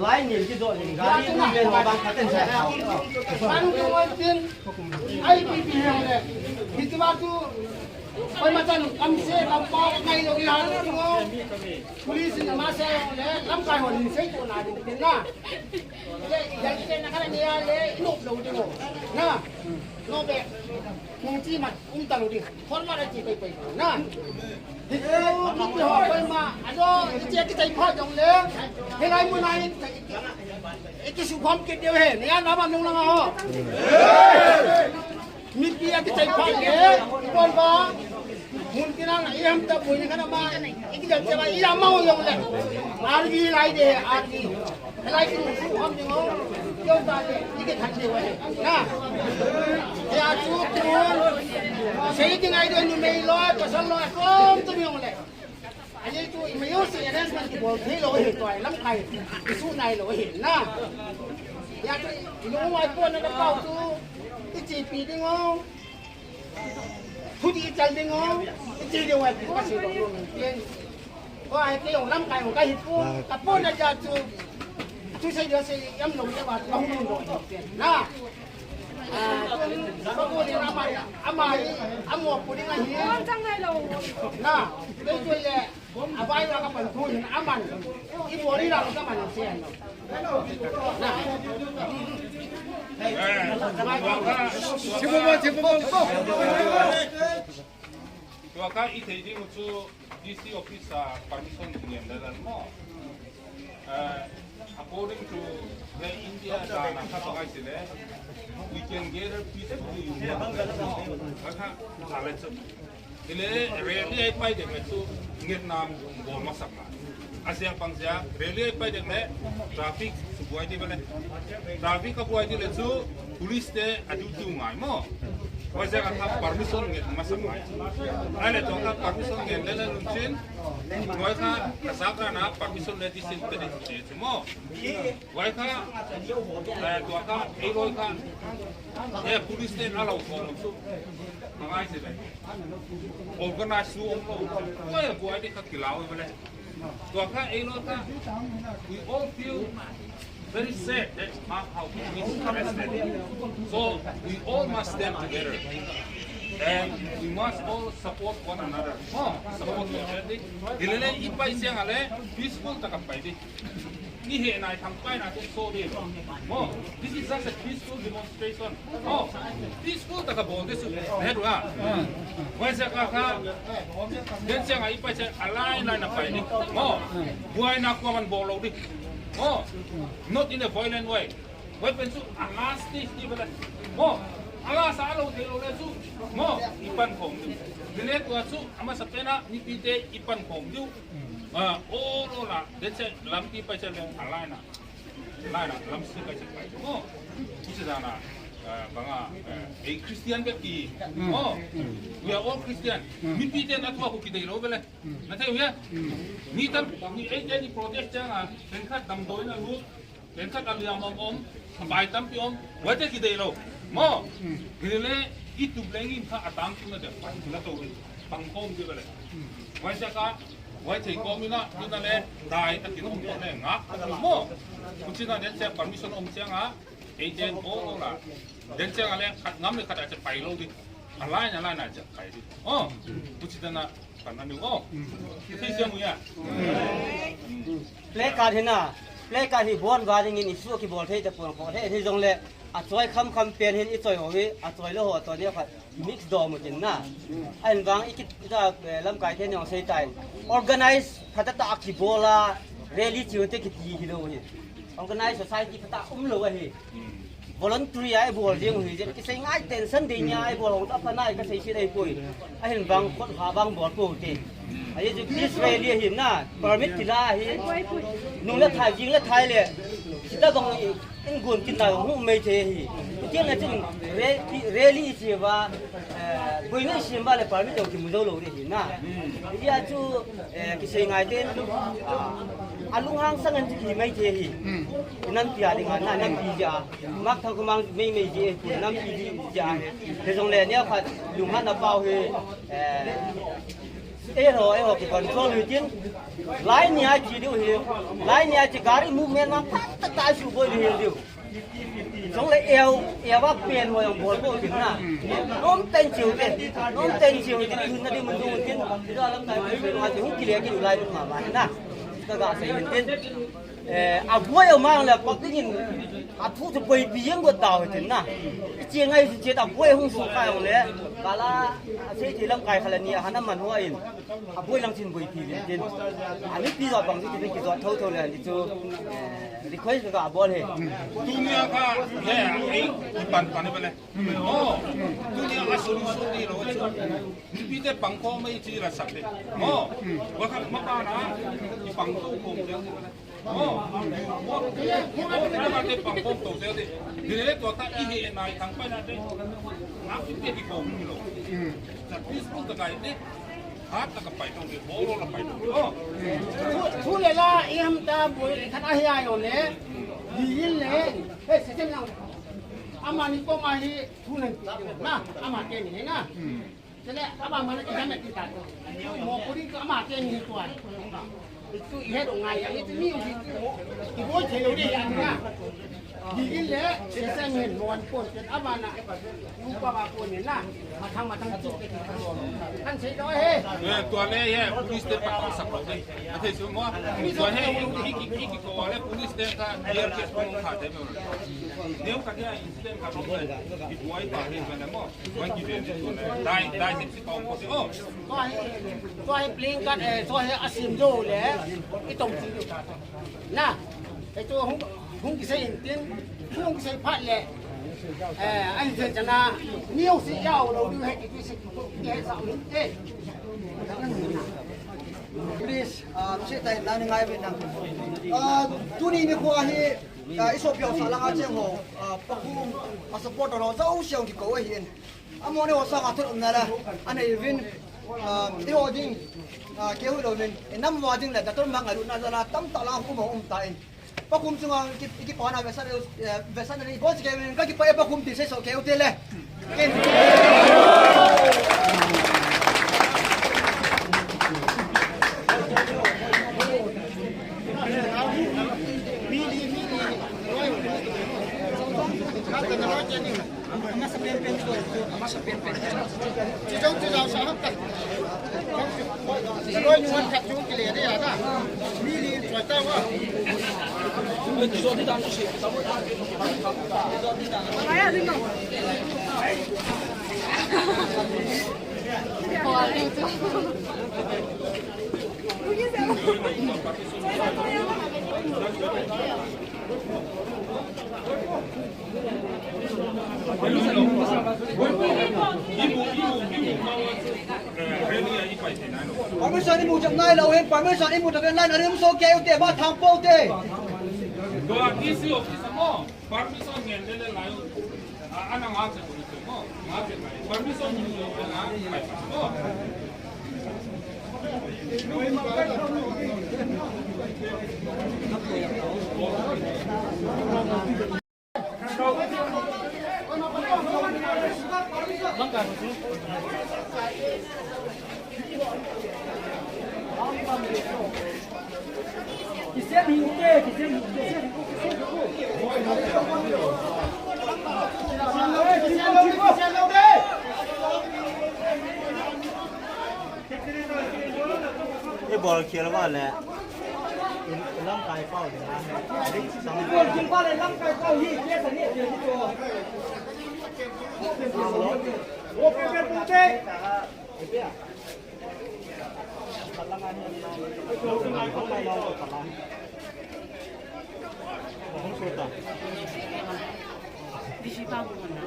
来年去做，你看，你那边老板他挣钱了。Kau macam kamse kampau ngai lo ya tengok polis ni masa le lamkai hon sei tu na di na yang kita nak kan ni le inop lo tengok na no be mungkin mat talu di kon ma ji pai na itu kita hoi ma ado kita kita ikut jong le helai mu nai itu sukhom ke dia he ni na ma nong la ho miti kita ikut le kon ba mungkin anak iam tak punya kan apa? Iki jangan siapa iam mau yang le. Argi lagi deh argi. Lagi tu ham jengo. Jauh tadi iki tak siapa. Nah, ya cukup. Saya tinggal itu ni meloi pasal lo kom tu yang le. Aje tu imayo si arrangement ki bol thi lo he toy lam khai. Isu nai lo he na. Ya tu lo mai pon na kau tu. Iki pi ding oh. Thu đi chân đi ngon, chỉ điều này có sự đồng luôn tiền, có ai cái ông năm cái một cái hit phu, cặp phu này giờ chú xây được xây em lồng cho bà không luôn rồi tiền, na, có cô đi làm một cô đi ngay here, na, cái chuyện này, vay ra các bạn thu hiện ăn cái bố đi làm các bạn làm tiền, Tuaka ite mutu DC office permission dengan mo. According to the India dana kapakai sile, we can get a peaceful union. Maka salet. Ile really ay pai de metu Vietnam bo masak. Asia pangsia really ay pai de me traffic sebuah di bale. Traffic kabuai di lesu police de adu tu ngai mo. Wajah kata permission nggak masuk mai. Ada tu kata permission nggak lele luncin. Wajah kesakran apa permission lagi sih tadi semua. Wajah tu kata eroi kan. Polis ni alau kau tu. Mengai sih le. Organize tu orang. Wajah buat di kaki lau bela. Tu kata eroi kan. We all feel very sad that how we is arrested. So we all must stand together, and we must all support one another. Support each other. Ilele ipai siang ale peaceful takapai di. Ni he nai tangpai na tu so di. This is just a peaceful demonstration. Peaceful takabol desu. Heru ah. Wajah kakak. Dan siang ipai siang alai na pai di. Buai na kuaman bolo di. Not in a violent way. Weapons su alas di bala. Alas alo de lo su. Ipan kong. Dile tu su ama sapena ni pite ipan kong du. Olo la. Detse lampi pa siya ng alana. Alana lamsi pa siya. Isa dana. Banga Christian beki. We are all Christian. Mi pite na tu ako kita ilo bala. Natay ya. Ni tam ni any protest jang benkat damdoy na lut. Benkat aliyam om. Sampai tam pi om. Wajah kita ilo. Gile itu belengin ka atam tu na de pan na to pangkom tu bale wai saka wai thei komina tu na le dai ta kin om to ne nga mo kuchina den che permission om changa agent o la den changa le ngam le kata che pai lo di alai na che pai di kuchina na pan na ni thei se mu ya เพลการเห็นน่ะเพลการที่บอลวาอย่างงี้นี่สู้กี่บอลเทจะปวดคอเทที่ตรงเลยอาจอยคำเปลี่ยนเห็นอีจอยเอาไว้อาจอยแล้วหัวตัวเนี้ยค่ะมิกซ์ดอมหมดจริงนะไอ้บางอีกจะลำกายเทนอย่างเสียใจ organize พัฒนากี่บอลละเรลี่จิวเตกิตีฮิโร่เฮ organize society พัฒนาเลยเฮ voluntary ไอ้บอลเรื่องเฮจะกิจง่ายเต็มสันเดียไอ้บอลของทัพนายก็ใช้ชีวิตไอ้ปุยไอ้เห็นบางคนหาบางบอลกูเต็มไอ้จุดที่เรลี่เห็นน่ะ permit ที่ละเฮนุ่งและถ่ายยิงและถ่ายเลยแล้วบางอินกุนกินได้หูไม่เทฮีจริงๆจริงเรลี่เสียว่าบุญนี่เสียบ้าเลย permit เอาที่มุดเอาเลยเห็นน่ะที่อาจูกิจง่ายเต็มอาลุงหางสังเกตที่ไม่เทฮีนั่นที่อะไรกันน่ะนั่นปีจ้ามักทำก็มังไม่เจนั่นปีจ้าแต่ตรงเลยเนี่ยค่ะลุงหางน่ะเป่าเฮเออที่คอนโทรลอยู่จริงไลน์เนี่ยจีเดียวเฮไลน์เนี่ยจีการีมูฟเมนต์มันพัฒนาสู่บริเวณเดียวตรงเลยเอวว่าเปลี่ยนหัวอย่างบอลโบจริงนะน้องเต้นชิวเต้น้องเต้นชิวจริงๆนั่นที่มันดูจริงที่เราลำไส้ไม่เป็นว่าที่หุ่นกิเลสกินไลน์มันมานะก็ก็ใส่เห็นอาบัวเอามาเลยปักที่ยินอาทุกจะไปเบี้ยงก็ดาวจริงนะเจียงไงเจียงอาบัวหุ่นสุกายของเลยกาลาเสียที่ลำไส้ขนาดนี้ฮันน้ำมันหัวอินอาบัวลังชินบุยทีจริงอันนี้ปีจอดบางที่จะเป็นปีจอดเท่าเลยที่จูrequest ก็อาบัวเลย dunia ka ya pan ni bale dunia ka solution ni lo bite pangko mai chi la sakte wa ka mapana i pangko ko de wa te pangko to de dire to ta i he na thang pa na de na ki te ko mi lo ta peaceful ta kai ne hat ta ka pai to de bolo la pai to ผู้เลยละเอี่ยมตาบุยท่านอาเฮียอยู่เนี่ยดีเลยเฮ้ยเสร็จแล้วอามานี่ก็มาที่ทุนนึงนะอามาเก่งนี่นะเสร็จแล้วอามามันจะไม่ติดตาหมอคนนี้ก็อามาเก่งนี่ตัวitu ihe dong ngaya itu ni uji itu boleh cewek dia yang ni di le saya ingin mohon pun dan amana lupa apa ni lah matang tu kan saya doa he tua le ye polis de pa sak lo de ate semua tua he iki ko le polis de ka biar ke pun kha de me ne ka dia incident ka lo de i buai pa ni ka mo wan ki de dai si ko koตัวให้ปลิงกันตัวให้อาซิมโยเลยไอ้ตรงที่น่ะไอ้ตัวหุ่งกิเซนเตียนหุ่งกิเซพัดเลยไอ้เจ้าจะน่ะนิ้วสียาวเราดูให้กิเซให้สามเอ๊ะ please เชื่อใจนั่นง่ายเป็นนังตัวนี้มีความที่ไอ้โซเฟียสาระเจ้าหัวปะคุ้มสปอร์ตเราเจ้าเสียงที่เขาเห็นอโมเนี่ยว่าสังกัดทุนนั่นแหละอันนี้วินที่หัวดิ้งเกี่ยวกับนี่น้ำว่าดิ้งแหละแต่ต้นมังกรดูนั่นละตั้มตะลาคุ้มตายปะคุ้มซึ่งกี่ปอนด์เวสันนี่ก็จะเกี่ยวกับกี่ปอนด์ปะคุ้มที่ใช้โซเกี่ยวเตเลยJauh saham tak. Kalau nyuan kat jauh kile dia ada. Mili cuaca wah. Permission ibu jam nai lau hen permission ibu tak lain ada musuh kaya uti bah tampau uti. Doa isi office mo permission ngende le layo ana ngak se polisi mo ngak se lai permission ni yo na pai mo ไอ้บอลเขียนว่าแหละร่างกายเป้าเนี่ยนะบอลกินว่าอะไรร่างกายเป้าที่เจ๊สันนี่เดี๋ยวที่ตัวโอ้เป็นปูเต้พลังงานเนี่ยเราโชว์งานของเราพลังของโชว์ต่อ必须帮我们拿。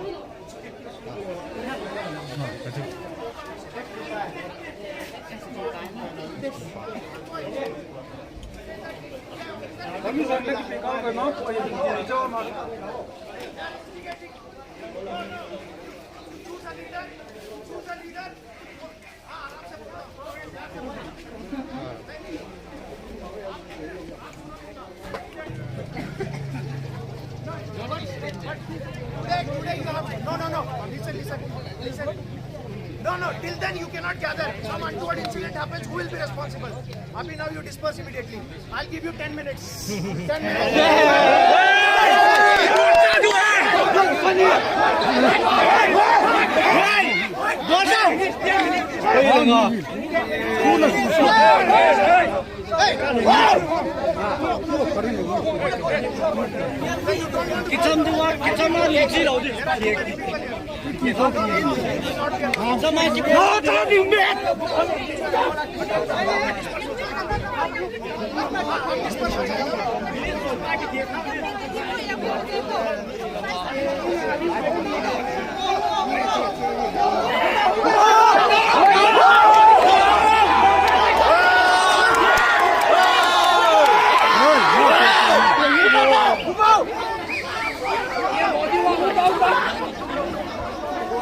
No, till then you cannot gather. Some untoward incident happens, who will be responsible? Abhi, now you disperse immediately. I'll give you 10 minutes. 10 minutes.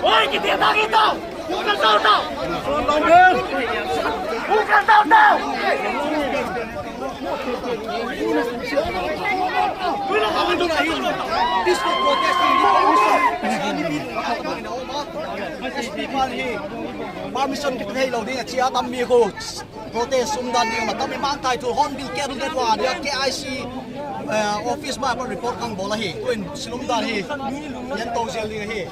Oi, que dia tá aqui, então? Bukan tahu-tahu! Bukan tahu-tahu! permission kita hay lo ding chia tam mi ko protest sumdan ni ma tam mang tai tu hon bil ke ru det wa dia KIC office ma report kang bola hi kuin silumdan hi yan to zel li hi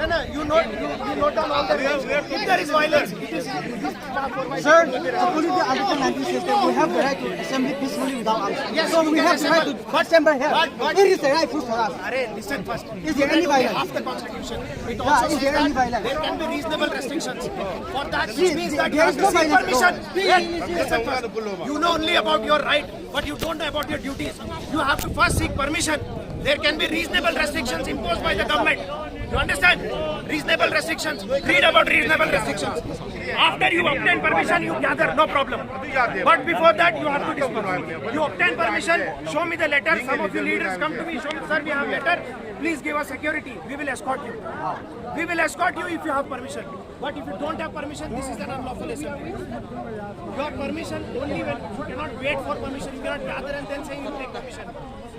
No, you note down all the names. If there is violence, it is sir according to article 19 says that we have the right to assembly peacefully without arms Yes, so you we can have the right assemble. to assemble here But- it is the right for us Arey, listen first. Is there any violence? Of the constitution. It Yeah, also is says there any that violence? there can be reasonable restrictions. For that, See, it means that you there have is to no seek violence. permission. No. Yes, listen first. You know only about your right, but you don't know about your duties. You have to first seek permission. There can be reasonable restrictions imposed by the government. You understand? Reasonable restrictions. Read about reasonable restrictions. After you obtain permission, you gather, no problem. But before that, you have to disperse. You obtain permission, show me the letter. Some of you leaders come to me, show me, sir, we have letter. Please give us security. We will escort you. We will escort you if you have permission. But if you don't have permission, this is an unlawful assembly. Your permission only when you cannot wait for permission. You cannot gather and then say you take permission.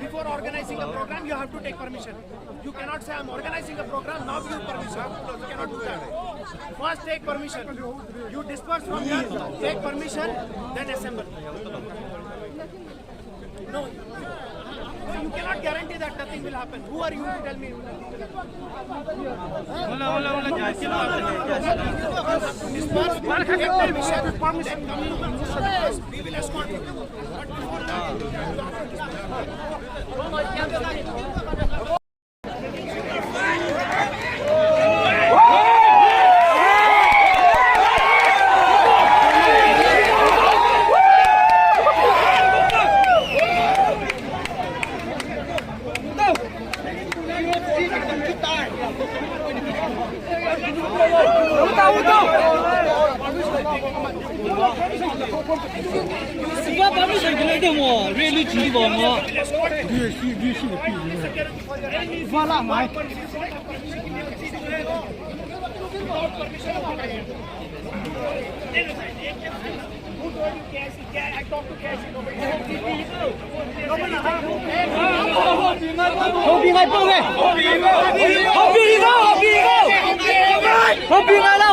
Before organizing a program, you have to take permission. You cannot say I'm organizing a program, now give permission. You cannot do that. First take permission. You disperse from here, take permission, then assemble. No, you cannot guarantee that nothing will happen. Who are you to tell me? Disperse, take permission, then come to the we will escort you. But before that, 起我么？发了买。后边来动嘞！后边来了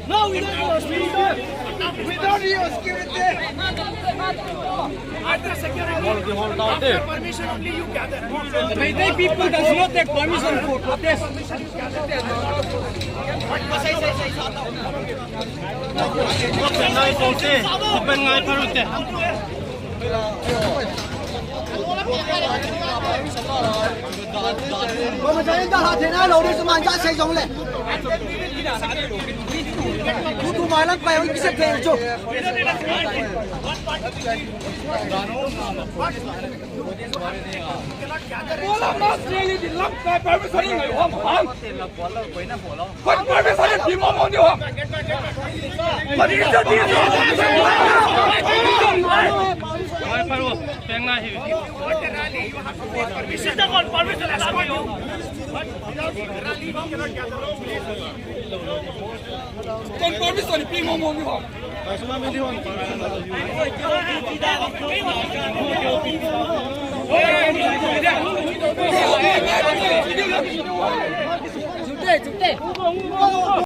！No, we don't need security. We don't need security. After security, after permission only you gather. Mayday people does not take permission for protest. Open ngay parute. 我们这一大天啊，老的是满家谁种嘞？不图买了，快要一些天就。我那么这里的浪在外面生意有行行，快外面生意比我忙的行，我这个地快快路，变ngay hi. This is the one permission allowed you. Con permission比我忙的行。准备。